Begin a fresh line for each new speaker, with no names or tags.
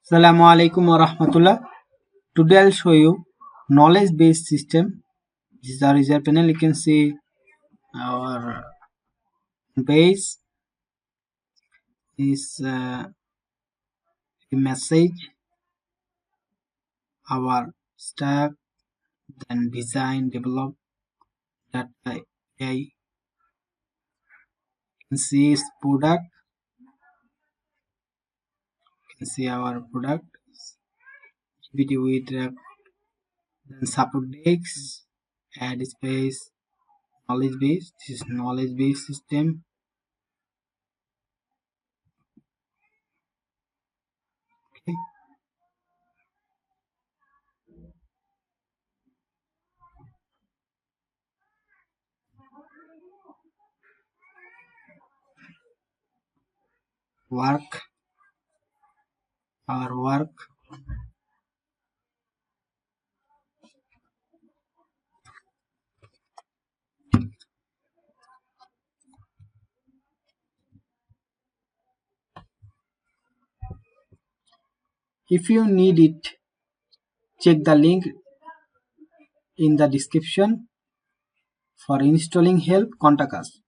Assalamu alaikum wa rahmatullah. Today I'll show you knowledge based system. This is our user panel. You can see our base is a message, our stack, then design, develop, data AI. You can see its product. You can see our product. GPT with then support decks, add space, knowledge base. This is knowledge base system. Okay. Our work. If you need it, check the link in the description. For installing help, contact us.